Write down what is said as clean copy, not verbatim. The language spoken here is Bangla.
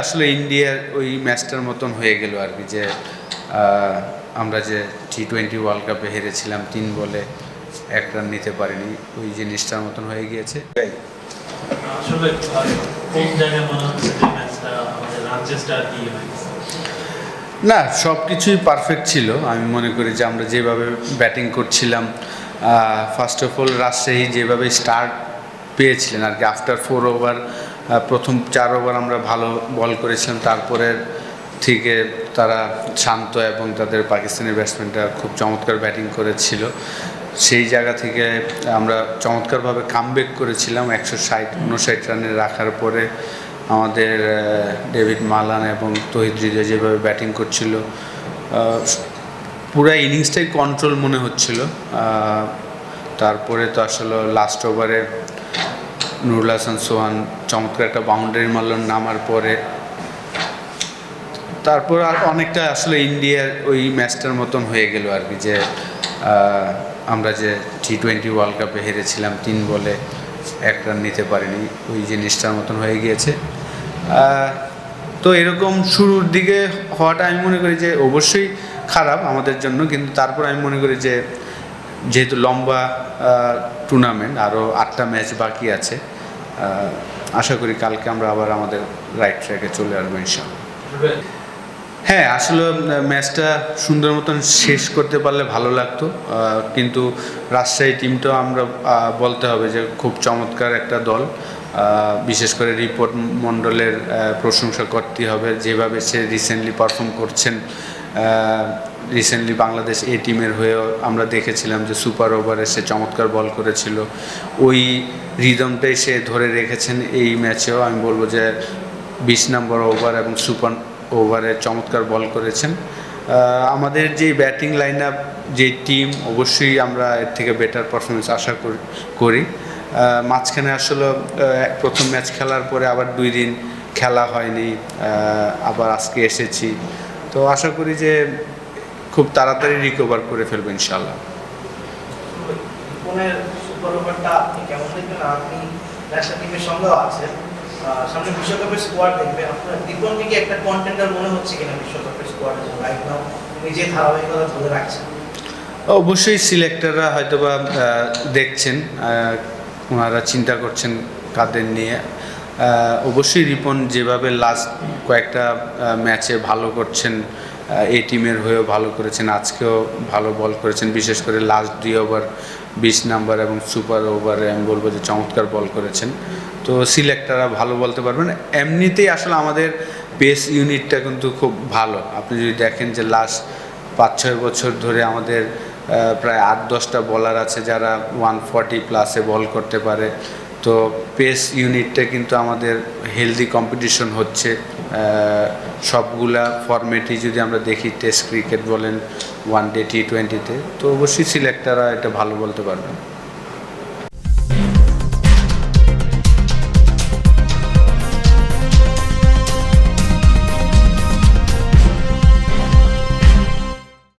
আসলে ইন্ডিয়ার ওই ম্যাচটার মতন হয়ে গেল আর কি, যে আমরা যে টি-20 ওয়ার্ল্ড কাপে হেরেছিলাম 3 বলে 1 রান নিতে পারিনি, ওই জিনিসটার মতন হয়ে গিয়েছে। আসলে কোন জায়গায় মনে হচ্ছে যে ম্যাচটা আমাদের রানচেস্টার দিয়ে হয়েছে? না, সব কিছুই পারফেক্ট ছিল। আমি মনে করি যে আমরা যেভাবে ব্যাটিং করছিলাম, ফার্স্ট অফ অল রাজশাহী যেভাবে স্টার্ট পেয়েছিলেন আর কি, আফটার 4 ওভার, প্রথম 4 ওভার আমরা ভালো বল করেছিলাম, তারপরে থেকে তারা শান্ত এবং তাদের পাকিস্তানি ব্যাটসম্যানরা খুব চমৎকার ব্যাটিং করেছিল। সেই জায়গা থেকে আমরা চমৎকারভাবে কামব্যাক করেছিলাম 159 রানে রাখার পরে। আমাদের ডেভিড মালান এবং তৌহিদ হৃদয় যেভাবে ব্যাটিং করছিল, পুরো ইনিংসটাই কন্ট্রোল মনে হচ্ছিল। তারপরে তো আসলে লাস্ট ওভারে নুরুল হাসান সোহান চমৎকার একটা বাউন্ডারি মারলেন নামার পরে। তারপর আর অনেকটা আসলে ইন্ডিয়ার ওই ম্যাচটার মতন হয়ে গেল আর কি, যে আমরা যে টি-20 ওয়ার্ল্ড কাপে হেরেছিলাম 3 বলে 1 রান নিতে পারিনি, ওই জিনিসটার মতন হয়ে গিয়েছে। তো এরকম শুরুর দিকে হওয়াটা আমি মনে করি যে অবশ্যই খারাপ আমাদের জন্য, কিন্তু তারপর আমি মনে করি যে যেহেতু লম্বা টুর্নামেন্ট, আরও 8টা ম্যাচ বাকি আছে, আশা করি কালকে আমরা আবার আমাদের রাইট ট্র্যাকে চলে আসবো ইনশাআল্লাহ। হ্যাঁ, আসলে ম্যাচটা সুন্দর মতন শেষ করতে পারলে ভালো লাগতো, কিন্তু রাজশাহী টিমটাও আমরা বলতে হবে যে খুব চমৎকার একটা দল। বিশেষ করে রিপোর্ট মণ্ডলের প্রশংসা করতে হবে, যেভাবে সে রিসেন্টলি পারফর্ম করছেন। রিসেন্টলি বাংলাদেশ এ টিমের হয়েও আমরা দেখেছিলাম যে সুপার ওভারে সে চমৎকার বল করেছিল, ওই রিদমটাই সে ধরে রেখেছেন এই ম্যাচেও। আমি বলবো যে 20 নম্বর ওভার এবং সুপার ওভারে চমৎকার বল করেছেন। আমাদের যে ব্যাটিং লাইন আপ, যে টিম, অবশ্যই আমরা এর থেকে বেটার পারফরমেন্স আশা করি। মাঝখানে আসলে প্রথম ম্যাচ খেলার পরে আবার 2 দিন খেলা হয়নি, আবার আজকে এসেছি, তো আশা করি যে খুব তাড়াতাড়ি রিকভার করে ফেলবো ইনশাআল্লাহ। সুপার ওভারটা আপনি কেমন দেখবেন? আপনি ন্যাশনাল টিমের সঙ্গেও আছেন, সামনে বিশ্বকাপের স্কোয়াড দেখবেন, আপনার দীপনকে কি একটা কন্টেন্ডার মনে হচ্ছে কিনা বিশ্বকাপের স্কোয়াডের জন্য? রাইট নাও নিজে ধারাবাহিকতা ধরে রাখছেন। অবশ্যই সিলেক্টররা হয়তোবা দেখছেন, ওনারা চিন্তা করছেন কাদের নিয়ে। অবশ্যই রিপন যেভাবে লাস্ট কয়েকটা ম্যাচে ভালো করছেন, এই টিমের হয়েও ভালো করেছেন, আজকেও ভালো বল করেছেন, বিশেষ করে লাস্ট 2 ওভার 20 নাম্বার এবং সুপার ওভারে আমি বলবো যে চমৎকার বল করেছেন। তো সিলেক্টররা ভালো বলতে পারবেন। এমনিতেই আসলে আমাদের পেস ইউনিটটা কিন্তু খুব ভালো। আপনি যদি দেখেন যে লাস্ট 5-6 বছর ধরে আমাদের প্রায় 8-10টা বলার আছে যারা 140+ বল করতে পারে। তো পেস ইউনিটটা কিন্তু আমাদের হেলদি কম্পিটিশন হচ্ছে সবগুলা ফরম্যাটই, যদি আমরা দেখি টেস্ট ক্রিকেট বলেন, ওয়ান ডে, টি-20তে, তো অবশ্যই সিলেক্টররা এটা ভালো বলতে পারবেন।